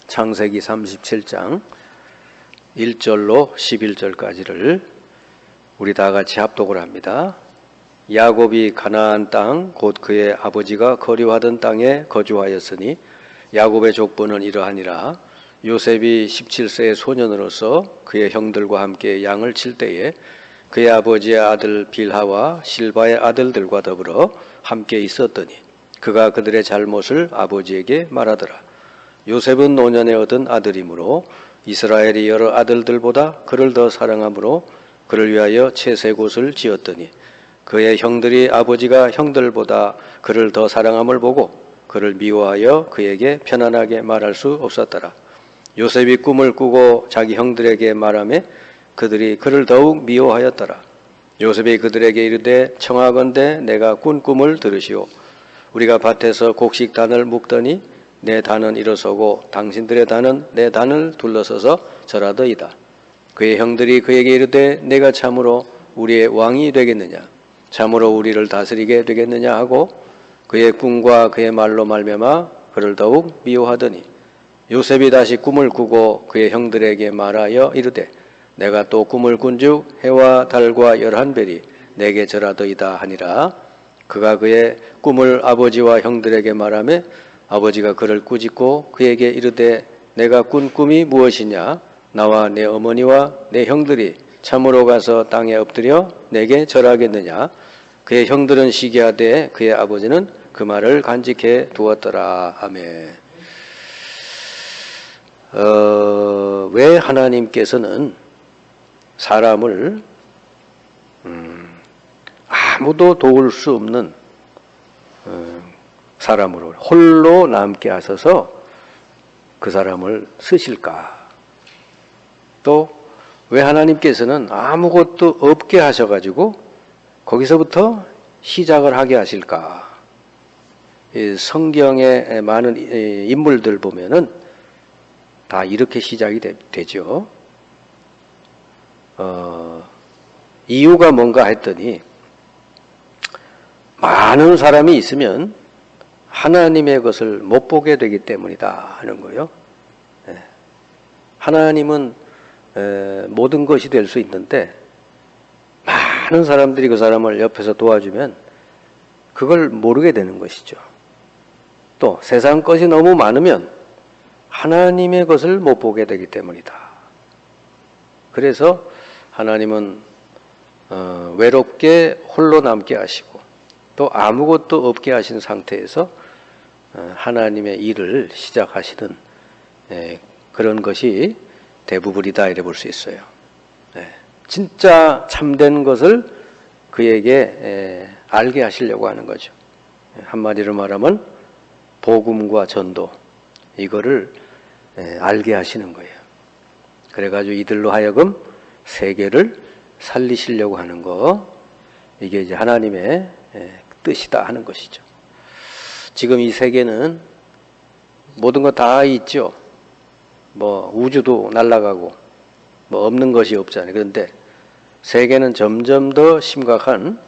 창세기 37장 1절로 11절까지를 우리 다 같이 합독을 합니다. 야곱이 가나안 땅 곧 그의 아버지가 거류하던 땅에 거주하였으니 야곱의 족보는 이러하니라. 요셉이 17세의 소년으로서 그의 형들과 함께 양을 칠 때에 그의 아버지의 아들 빌하와 실바의 아들들과 더불어 함께 있었더니 그가 그들의 잘못을 아버지에게 말하더라. 요셉은 노년에 얻은 아들이므로 이스라엘이 여러 아들들보다 그를 더 사랑하므로 그를 위하여 채색 옷을 지었더니 그의 형들이 아버지가 형들보다 그를 더 사랑함을 보고 그를 미워하여 그에게 편안하게 말할 수 없었더라. 요셉이 꿈을 꾸고 자기 형들에게 말하며 그들이 그를 더욱 미워하였더라. 요셉이 그들에게 이르되 청하건대 내가 꾼 꿈을 들으시오. 우리가 밭에서 곡식단을 묶더니 내 단은 일어서고 당신들의 단은 내 단을 둘러서서 절하더이다. 그의 형들이 그에게 이르되 내가 참으로 우리의 왕이 되겠느냐, 참으로 우리를 다스리게 되겠느냐 하고 그의 꿈과 그의 말로 말미암아 그를 더욱 미워하더니 요셉이 다시 꿈을 꾸고 그의 형들에게 말하여 이르되 내가 또 꿈을 꾼즉 해와 달과 11별이 내게 절하더이다 하니라. 그가 그의 꿈을 아버지와 형들에게 말하며 아버지가 그를 꾸짖고 그에게 이르되 내가 꾼 꿈이 무엇이냐, 나와 내 어머니와 내 형들이 참으로 가서 땅에 엎드려 내게 절하겠느냐. 그의 형들은 시기하되 그의 아버지는 그 말을 간직해 두었더라. 아멘. 왜 하나님께서는 사람을 아무도 도울 수 없는 사람으로 홀로 남게 하셔서 그 사람을 쓰실까? 또 왜 하나님께서는 아무것도 없게 하셔가지고 거기서부터 시작을 하게 하실까? 성경의 많은 인물들 보면은 다 이렇게 시작이 되죠. 이유가 뭔가 했더니 많은 사람이 있으면 하나님의 것을 못 보게 되기 때문이다 하는 거예요. 하나님은 모든 것이 될 수 있는데 많은 사람들이 그 사람을 옆에서 도와주면 그걸 모르게 되는 것이죠. 또 세상 것이 너무 많으면 하나님의 것을 못 보게 되기 때문이다. 그래서 하나님은 외롭게 홀로 남게 하시고 또 아무것도 없게 하신 상태에서 하나님의 일을 시작하시는 그런 것이 대부분이다 이래 볼 수 있어요. 진짜 참된 것을 그에게 알게 하시려고 하는 거죠. 한마디로 말하면 복음과 전도, 이거를 알게 하시는 거예요. 그래가지고 이들로 하여금 세계를 살리시려고 하는 거, 이게 이제 하나님의 뜻이다 하는 것이죠. 지금 이 세계는 모든 거 다 있죠. 뭐 우주도 날아가고 뭐 없는 것이 없잖아요. 그런데 세계는 점점 더 심각한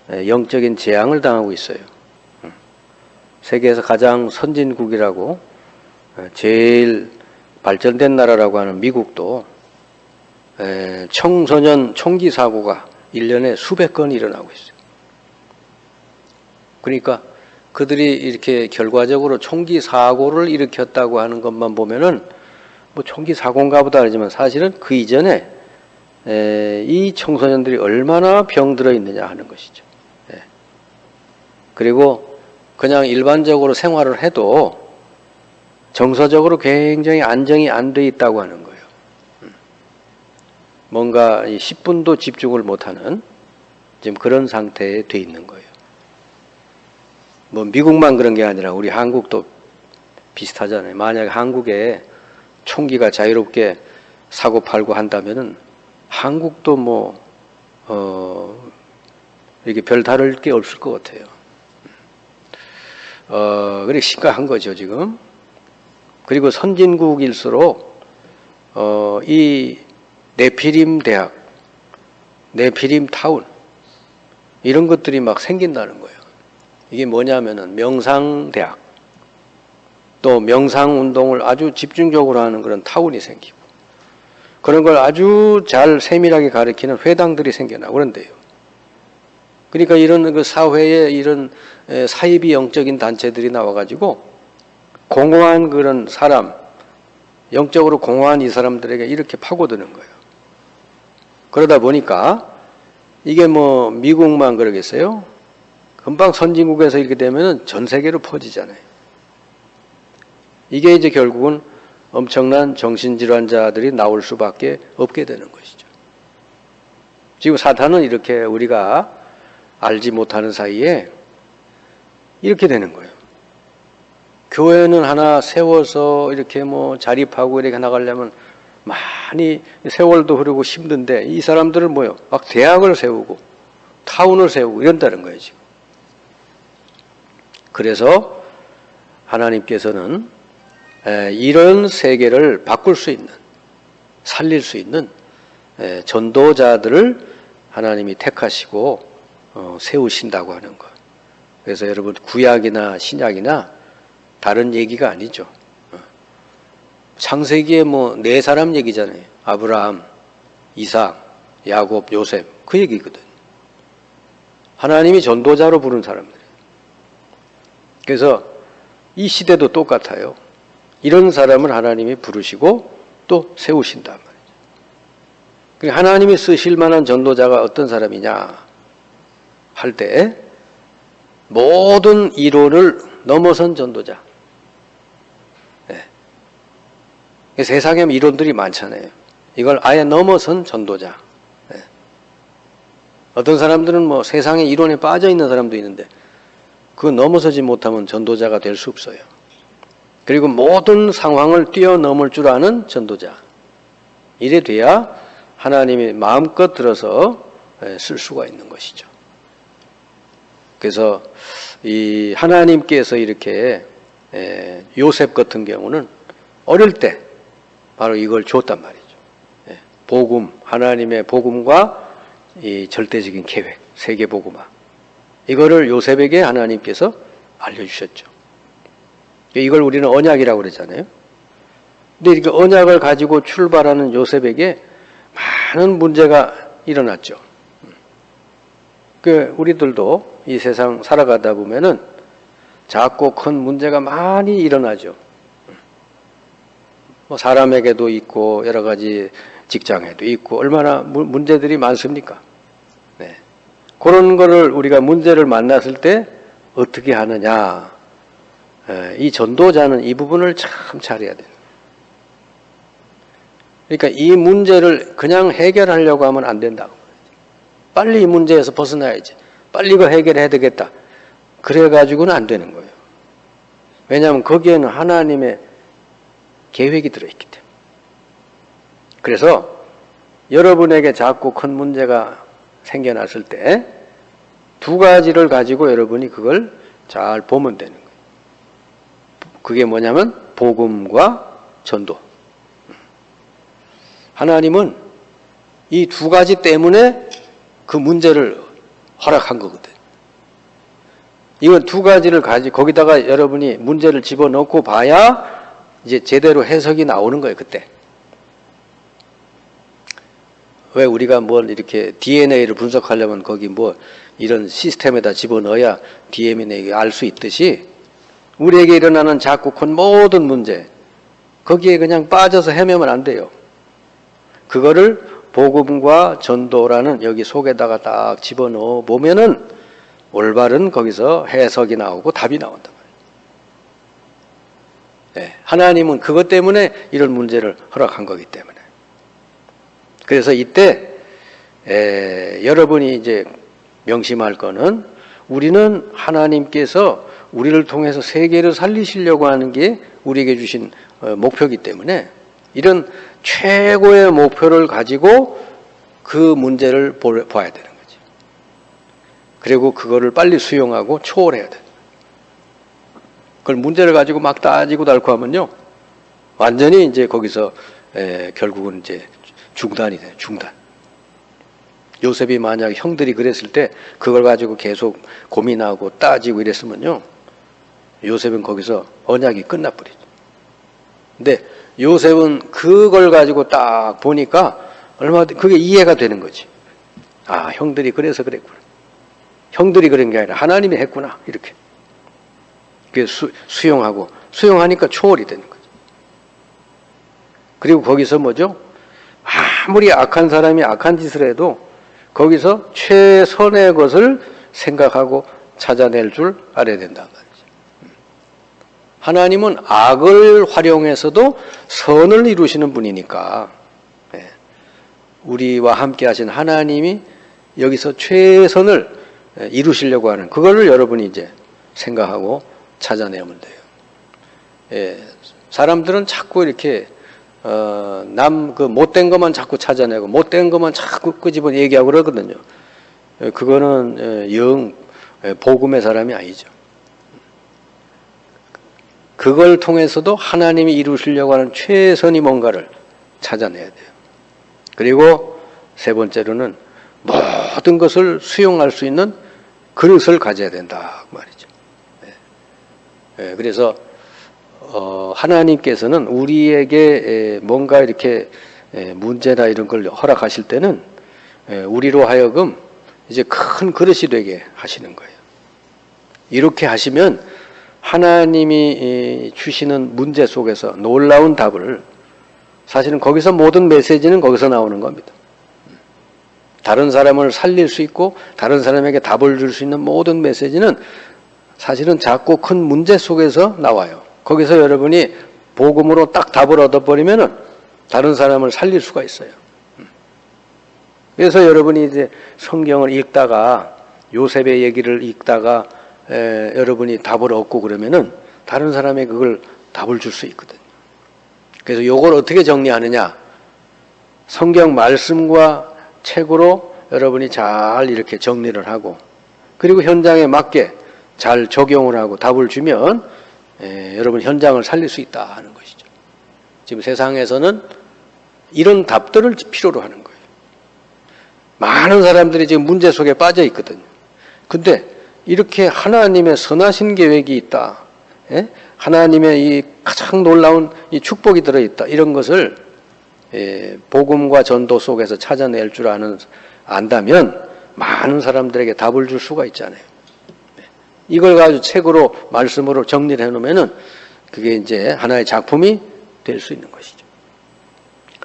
영적인 재앙을 당하고 있어요. 세계에서 가장 선진국이라고 제일 발전된 나라라고 하는 미국도 청소년 총기 사고가 1년에 수백 건 일어나고 있어요. 그러니까 그들이 이렇게 결과적으로 총기 사고를 일으켰다고 하는 것만 보면은 뭐 총기 사고인가 보다 하지만 사실은 그 이전에 이 청소년들이 얼마나 병들어 있느냐 하는 것이죠. 그리고 그냥 일반적으로 생활을 해도 정서적으로 굉장히 안정이 안 돼 있다고 하는 거예요. 뭔가 10분도 집중을 못하는 지금 그런 상태에 돼 있는 거예요. 뭐 미국만 그런 게 아니라 우리 한국도 비슷하잖아요. 만약에 한국에 총기가 자유롭게 사고 팔고 한다면은 한국도 이렇게 별 다를 게 없을 것 같아요. 그래 심각한 거죠 지금. 그리고 선진국일수록 이 네피림 대학, 네피림 타운 이런 것들이 막 생긴다는 거예요. 이게 뭐냐면은 명상대학. 또 명상 운동을 아주 집중적으로 하는 그런 타운이 생기고 그런 걸 아주 잘 세밀하게 가르치는 회당들이 생겨나고 그런데요. 그러니까 이런 그 사회에 이런 사이비 영적인 단체들이 나와가지고 공허한 그런 사람, 영적으로 공허한 이 사람들에게 이렇게 파고드는 거예요. 그러다 보니까 이게 뭐 미국만 그러겠어요? 금방 선진국에서 이렇게 되면 전 세계로 퍼지잖아요. 이게 이제 결국은 엄청난 정신질환자들이 나올 수밖에 없게 되는 것이죠. 지금 사탄은 이렇게 우리가 알지 못하는 사이에 이렇게 되는 거예요. 교회는 하나 세워서 이렇게 뭐 자립하고 이렇게 나가려면 많이 세월도 흐르고 힘든데 이 사람들은 뭐요? 막 대학을 세우고 타운을 세우고 이런다는 거예요, 지금. 그래서 하나님께서는 이런 세계를 바꿀 수 있는, 살릴 수 있는 전도자들을 하나님이 택하시고 세우신다고 하는 것. 그래서 여러분 구약이나 신약이나 다른 얘기가 아니죠. 창세기에 뭐 네 사람 얘기잖아요. 아브라함, 이삭, 야곱, 요셉 그 얘기거든. 하나님이 전도자로 부른 사람들이에요. 그래서 이 시대도 똑같아요. 이런 사람을 하나님이 부르시고 또 세우신단 말이죠. 그러니까 하나님이 쓰실 만한 전도자가 어떤 사람이냐 할 때 모든 이론을 넘어선 전도자. 네. 세상에 이론들이 많잖아요. 이걸 아예 넘어선 전도자. 네. 어떤 사람들은 뭐 세상에 이론에 빠져 있는 사람도 있는데 그거 넘어서지 못하면 전도자가 될 수 없어요. 그리고 모든 상황을 뛰어넘을 줄 아는 전도자. 이래 돼야 하나님이 마음껏 들어서 쓸 수가 있는 것이죠. 그래서 이 하나님께서 이렇게 요셉 같은 경우는 어릴 때 바로 이걸 줬단 말이죠. 복음, 하나님의 복음과 이 절대적인 계획, 세계 복음화. 이거를 요셉에게 하나님께서 알려주셨죠. 이걸 우리는 언약이라고 그러잖아요. 근데 이렇게 언약을 가지고 출발하는 요셉에게 많은 문제가 일어났죠. 우리들도 이 세상 살아가다 보면은 작고 큰 문제가 많이 일어나죠. 뭐 사람에게도 있고 여러 가지 직장에도 있고 얼마나 문제들이 많습니까? 네. 그런 거를 우리가 문제를 만났을 때 어떻게 하느냐. 이 전도자는 이 부분을 참 잘해야 돼요. 그러니까 이 문제를 그냥 해결하려고 하면 안 된다고. 빨리 이 문제에서 벗어나야지. 빨리 이거 해결해야 되겠다. 그래가지고는 안 되는 거예요. 왜냐하면 거기에는 하나님의 계획이 들어있기 때문에. 그래서 여러분에게 작고 큰 문제가 생겨났을 때 두 가지를 가지고 여러분이 그걸 잘 보면 되는 거예요. 그게 뭐냐면 복음과 전도. 하나님은 이 두 가지 때문에 그 문제를 허락한 거거든. 이건 두 가지를 거기다가 여러분이 문제를 집어넣고 봐야 이제 제대로 해석이 나오는 거예요, 그때. 왜 우리가 뭘 이렇게 DNA를 분석하려면 거기 뭐 이런 시스템에다 집어넣어야 DNA를 알 수 있듯이 우리에게 일어나는 작고 큰 모든 문제, 거기에 그냥 빠져서 헤매면 안 돼요. 그거를 복음과 전도라는 여기 속에다가 딱 집어넣어 보면은 올바른 거기서 해석이 나오고 답이 나온단 말이에요. 네, 하나님은 그것 때문에 이런 문제를 허락한 거기 때문에. 그래서 이때 여러분이 이제 명심할 거는 우리는 하나님께서 우리를 통해서 세계를 살리시려고 하는 게 우리에게 주신 목표이기 때문에 이런 최고의 목표를 가지고 그 문제를 봐야 되는 거지. 그리고 그거를 빨리 수용하고 초월해야 돼. 그걸 문제를 가지고 막 따지고 달고 하면요, 완전히 이제 거기서 결국은 이제 중단이 돼요. 중단. 요셉이 만약 형들이 그랬을 때 그걸 가지고 계속 고민하고 따지고 이랬으면요, 요셉은 거기서 언약이 끝나버리죠. 근데 요셉은 그걸 가지고 딱 보니까 그게 이해가 되는 거지. 아, 형들이 그래서 그랬구나. 형들이 그런 게 아니라 하나님이 했구나. 이렇게. 그게 수용하니까 초월이 되는 거죠. 그리고 거기서 뭐죠? 아무리 악한 사람이 악한 짓을 해도 거기서 최선의 것을 생각하고 찾아낼 줄 알아야 된다는 말이죠. 하나님은 악을 활용해서도 선을 이루시는 분이니까 우리와 함께 하신 하나님이 여기서 최선을 이루시려고 하는 그거를 여러분이 이제 생각하고 찾아내면 돼요. 사람들은 자꾸 이렇게 그 못된 것만 자꾸 찾아내고 못된 것만 자꾸 끄집어 얘기하고 그러거든요. 그거는 영 복음의 사람이 아니죠. 그걸 통해서도 하나님이 이루시려고 하는 최선이 뭔가를 찾아내야 돼요. 그리고 세 번째로는 모든 것을 수용할 수 있는 그릇을 가져야 된다 그 말이죠. 그래서 하나님께서는 우리에게 뭔가 이렇게 문제나 이런 걸 허락하실 때는 우리로 하여금 이제 큰 그릇이 되게 하시는 거예요. 이렇게 하시면 하나님이 주시는 문제 속에서 놀라운 답을 사실은 거기서 모든 메시지는 거기서 나오는 겁니다. 다른 사람을 살릴 수 있고 다른 사람에게 답을 줄 수 있는 모든 메시지는 사실은 작고 큰 문제 속에서 나와요. 거기서 여러분이 복음으로 딱 답을 얻어버리면은 다른 사람을 살릴 수가 있어요. 그래서 여러분이 이제 성경을 읽다가 요셉의 얘기를 읽다가 여러분이 답을 얻고 그러면은 다른 사람에게 그걸 답을 줄 수 있거든요. 그래서 요걸 어떻게 정리하느냐? 성경 말씀과 책으로 여러분이 잘 이렇게 정리를 하고 그리고 현장에 맞게 잘 적용을 하고 답을 주면 여러분 현장을 살릴 수 있다 하는 것이죠. 지금 세상에서는 이런 답들을 필요로 하는 거예요. 많은 사람들이 지금 문제 속에 빠져 있거든요. 근데 이렇게 하나님의 선하신 계획이 있다. 하나님의 이 가장 놀라운 이 축복이 들어있다. 이런 것을 복음과 전도 속에서 찾아낼 줄 안다면 많은 사람들에게 답을 줄 수가 있잖아요. 이걸 가지고 책으로 말씀으로 정리를 해놓으면은 그게 이제 하나의 작품이 될 수 있는 것이죠.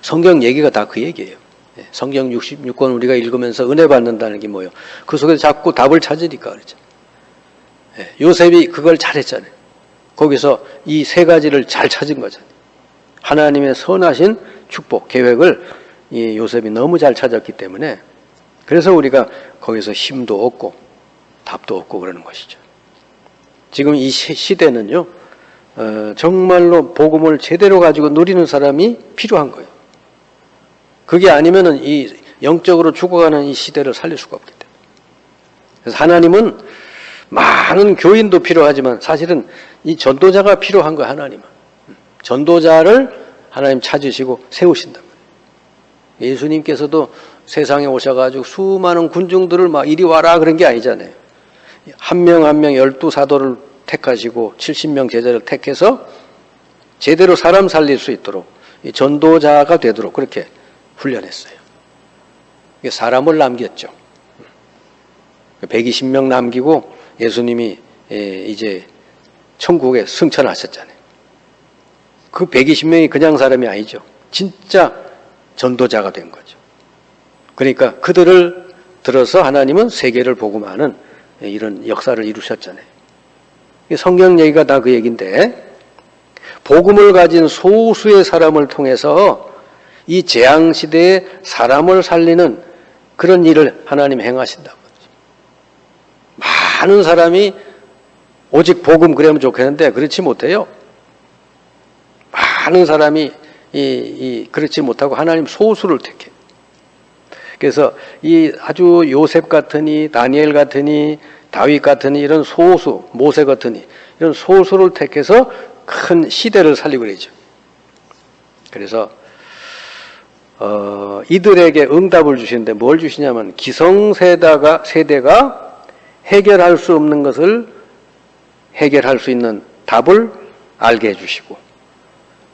성경 얘기가 다 그 얘기예요. 성경 66권 우리가 읽으면서 은혜 받는다는 게 뭐예요? 그 속에서 자꾸 답을 찾으니까 그러죠. 요셉이 그걸 잘했잖아요. 거기서 이 세 가지를 잘 찾은 거잖아요. 하나님의 선하신 축복, 계획을 이 요셉이 너무 잘 찾았기 때문에 그래서 우리가 거기서 힘도 얻고 답도 얻고 그러는 것이죠. 지금 이 시대는요, 정말로 복음을 제대로 가지고 누리는 사람이 필요한 거예요. 그게 아니면은 이 영적으로 죽어가는 이 시대를 살릴 수가 없기 때문에. 그래서 하나님은 많은 교인도 필요하지만 사실은 이 전도자가 필요한 거예요, 하나님은. 전도자를 하나님 찾으시고 세우신단 말이에요. 예수님께서도 세상에 오셔가지고 수많은 군중들을 막 이리 와라 그런 게 아니잖아요. 한 명 한 명 12사도를 택하시고 70명 제자를 택해서 제대로 사람 살릴 수 있도록 전도자가 되도록 그렇게 훈련했어요. 사람을 남겼죠. 120명 남기고 예수님이 이제 천국에 승천하셨잖아요. 그 120명이 그냥 사람이 아니죠. 진짜 전도자가 된 거죠. 그러니까 그들을 들어서 하나님은 세계를 복음하는 이런 역사를 이루셨잖아요. 성경 얘기가 다 그 얘기인데 복음을 가진 소수의 사람을 통해서 이 재앙시대에 사람을 살리는 그런 일을 하나님 행하신다고. 많은 사람이 오직 복음 그러면 좋겠는데 그렇지 못해요. 많은 사람이 그렇지 못하고 하나님 소수를 택해. 그래서 이 아주 요셉 같으니 다니엘 같으니 다윗 같으니 이런 소수, 모세 같으니 이런 소수를 택해서 큰 시대를 살리고 그러죠. 그래서 이들에게 응답을 주시는데 뭘 주시냐면 기성세대가 해결할 수 없는 것을 해결할 수 있는 답을 알게 해주시고,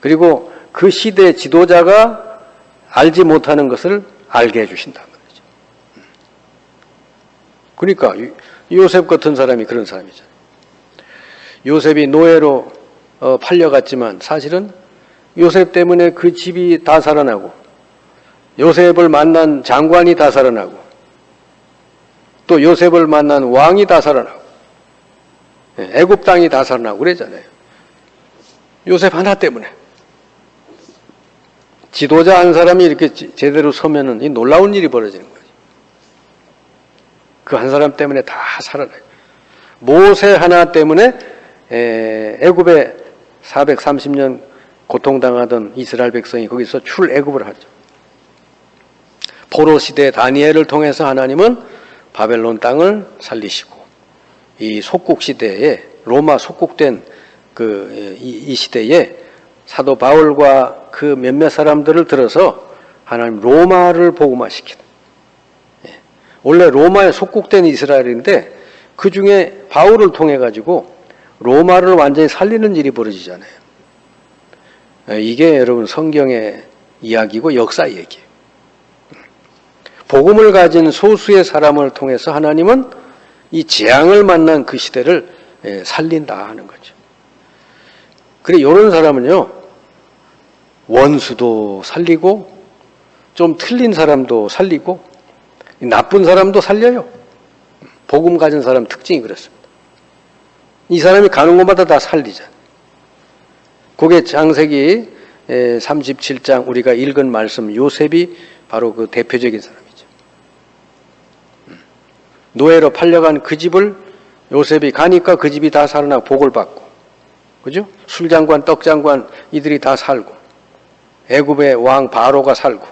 그리고 그 시대 지도자가 알지 못하는 것을 알게 해주신다는 거죠. 그러니까 요셉 같은 사람이 그런 사람이잖아요. 요셉이 노예로 팔려갔지만 사실은 요셉 때문에 그 집이 다 살아나고, 요셉을 만난 장관이 다 살아나고, 또 요셉을 만난 왕이 다 살아나고, 애굽 땅이 다 살아나고 그랬잖아요. 요셉 하나 때문에. 지도자 한 사람이 이렇게 제대로 서면은 이 놀라운 일이 벌어지는 거죠. 그 한 사람 때문에 다 살아나요. 모세 하나 때문에 애굽에 430년 고통당하던 이스라엘 백성이 거기서 출애굽을 하죠. 포로 시대 다니엘을 통해서 하나님은 바벨론 땅을 살리시고, 이 속국 시대에 로마 속국된 이 시대에 사도 바울과 그 몇몇 사람들을 들어서 하나님 로마를 복음화시키는, 원래 로마에 속국된 이스라엘인데 그 중에 바울을 통해 가지고 로마를 완전히 살리는 일이 벌어지잖아요. 이게 여러분 성경의 이야기고 역사 얘기예요. 복음을 가진 소수의 사람을 통해서 하나님은 이 재앙을 만난 그 시대를 살린다 하는 거죠. 그래, 이런 사람은요, 원수도 살리고, 좀 틀린 사람도 살리고, 나쁜 사람도 살려요. 복음 가진 사람 특징이 그렇습니다. 이 사람이 가는 곳마다 다 살리잖아요. 그게 창세기 37장 우리가 읽은 말씀, 요셉이 바로 그 대표적인 사람이죠. 노예로 팔려간 그 집을 요셉이 가니까 그 집이 다 살아나고 복을 받고, 그죠? 술장관, 떡장관 이들이 다 살고, 애굽의 왕 바로가 살고,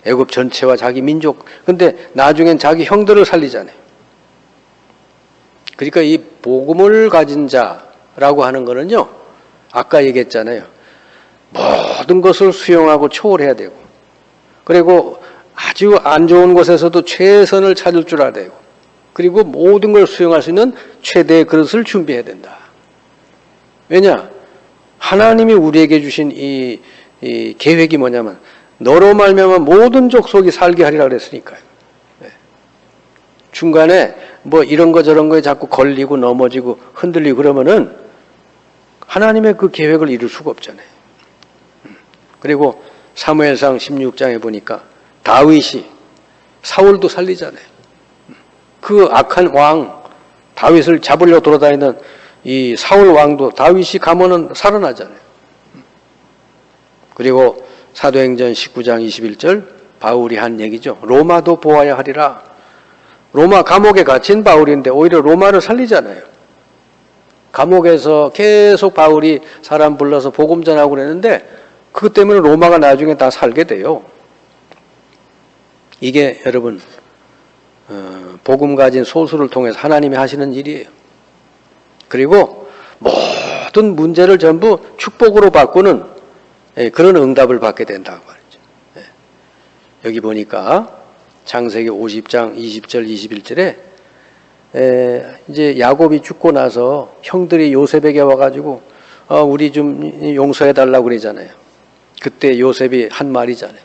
애굽 전체와 자기 민족, 근데 나중엔 자기 형들을 살리잖아요. 그러니까 이 복음을 가진 자라고 하는 거는요, 아까 얘기했잖아요. 모든 것을 수용하고 초월해야 되고, 그리고 아주 안 좋은 곳에서도 최선을 찾을 줄 알아야 되고, 그리고 모든 걸 수용할 수 있는 최대의 그릇을 준비해야 된다. 왜냐? 하나님이 우리에게 주신 이 계획이 뭐냐면, 너로 말미암아 모든 족속이 살게 하리라 그랬으니까요. 중간에 뭐 이런 거 저런 거에 자꾸 걸리고 넘어지고 흔들리고 그러면은 하나님의 그 계획을 이룰 수가 없잖아요. 그리고 사무엘상 16장에 보니까 다윗이 사울도 살리잖아요. 그 악한 왕 다윗을 잡으려고 돌아다니는 이 사울 왕도 다윗이 가면은 살아나잖아요. 그리고 사도행전 19장 21절 바울이 한 얘기죠. 로마도 보아야 하리라. 로마 감옥에 갇힌 바울인데 오히려 로마를 살리잖아요. 감옥에서 계속 바울이 사람 불러서 복음 전하고 그랬는데 그것 때문에 로마가 나중에 다 살게 돼요. 이게 여러분 복음 가진 소수를 통해서 하나님이 하시는 일이에요. 그리고 모든 문제를 전부 축복으로 바꾸는 그런 응답을 받게 된다고 말이죠. 여기 보니까 창세기 50장 20절 21절에 이제 야곱이 죽고 나서 형들이 요셉에게 와가지고 우리 좀 용서해달라고 그러잖아요. 그때 요셉이 한 말이잖아요.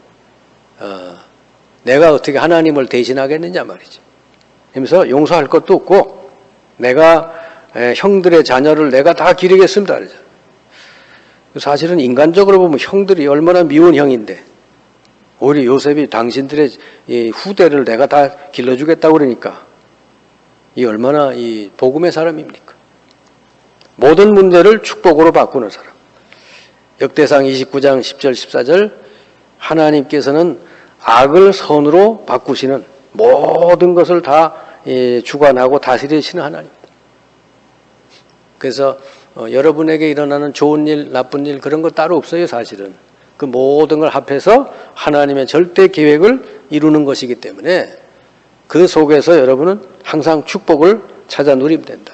내가 어떻게 하나님을 대신하겠느냐 말이죠. 그러면서 용서할 것도 없고 내가 형들의 자녀를 내가 다 기르겠습니다 그러잖아요. 사실은 인간적으로 보면 형들이 얼마나 미운 형인데 오히려 요셉이 당신들의 이 후대를 내가 다 길러주겠다고 그러니까 이 얼마나 이 복음의 사람입니까? 모든 문제를 축복으로 바꾸는 사람. 역대상 29장 10절 14절 하나님께서는 악을 선으로 바꾸시는 모든 것을 다 주관하고 다스리시는 하나님입니다. 그래서 여러분에게 일어나는 좋은 일, 나쁜 일 그런 거 따로 없어요 사실은. 그 모든 걸 합해서 하나님의 절대 계획을 이루는 것이기 때문에 그 속에서 여러분은 항상 축복을 찾아 누리면 된다.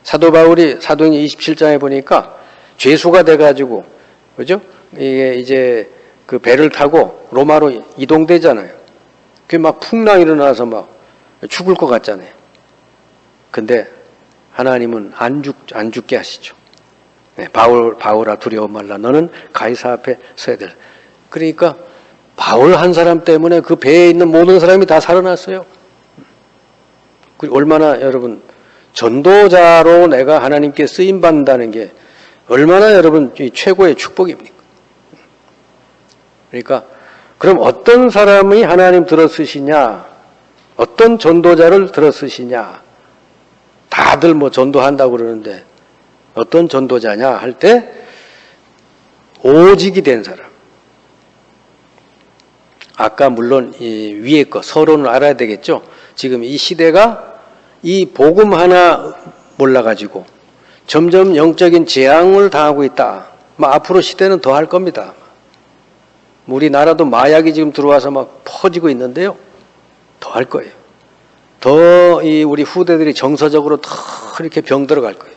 사도 바울이 사도행전 27장에 보니까 죄수가 돼가지고, 그죠? 이게 이제 그 배를 타고 로마로 이동되잖아요. 그게 막 풍랑이 일어나서 막 죽을 것 같잖아요. 근데 하나님은 안 죽게 하시죠. 네, 바울아 두려워 말라. 너는 가이사 앞에 서야 될. 그러니까 바울 한 사람 때문에 그 배에 있는 모든 사람이 다 살아났어요. 얼마나 여러분 전도자로 내가 하나님께 쓰임 받는다는 게 얼마나 여러분 최고의 축복입니까? 그러니까 그럼 어떤 사람이 하나님 들어 쓰시냐? 어떤 전도자를 들어 쓰시냐? 다들 뭐 전도한다고 그러는데 어떤 전도자냐 할 때 오직이 된 사람. 아까 물론 이 위에 거 서론을 알아야 되겠죠. 지금 이 시대가 이 복음 하나 몰라가지고 점점 영적인 재앙을 당하고 있다. 앞으로 시대는 더 할 겁니다. 우리나라도 마약이 지금 들어와서 막 퍼지고 있는데요. 더 할 거예요. 더 우리 후대들이 정서적으로 더 이렇게 병 들어갈 거예요.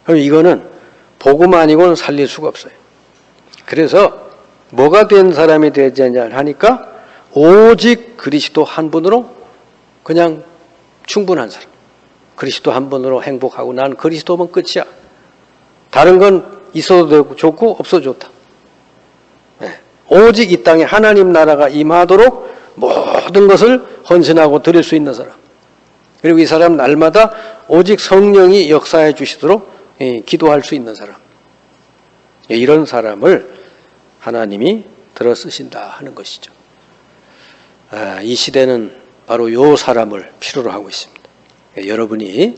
그럼 이거는 복음 아니고는 살릴 수가 없어요. 그래서 뭐가 된 사람이 되느냐 하니까 오직 그리스도 한 분으로 그냥 충분한 사람. 그리스도 한 분으로 행복하고 난 그리스도면 끝이야. 다른 건 있어도 되고 좋고 없어도 좋다. 네. 오직 이 땅에 하나님 나라가 임하도록 모든 것을 헌신하고 드릴 수 있는 사람. 그리고 이 사람 날마다 오직 성령이 역사해 주시도록 기도할 수 있는 사람. 이런 사람을 하나님이 들어 쓰신다 하는 것이죠. 이 시대는 바로 이 사람을 필요로 하고 있습니다. 여러분이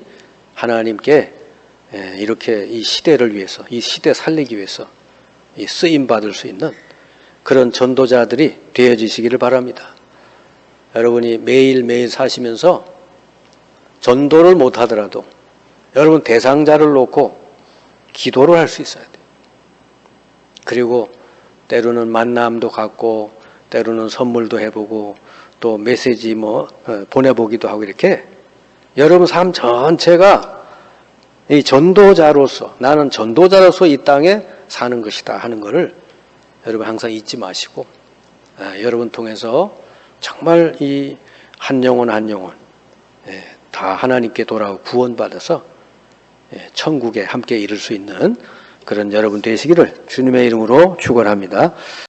하나님께 이렇게 이 시대를 위해서, 이 시대 살리기 위해서 쓰임 받을 수 있는 그런 전도자들이 되어지시기를 바랍니다. 여러분이 매일매일 사시면서 전도를 못하더라도 여러분 대상자를 놓고 기도를 할 수 있어야 돼요. 그리고 때로는 만남도 갖고 때로는 선물도 해보고 또 메시지 보내보기도 하고 이렇게 여러분 삶 전체가 이 전도자로서 나는 전도자로서 이 땅에 사는 것이다 하는 것을 여러분 항상 잊지 마시고 여러분 통해서 정말 이 한 영혼 한 영혼 다 하나님께 돌아오고 구원받아서 천국에 함께 이룰 수 있는 그런 여러분 되시기를 주님의 이름으로 축원합니다.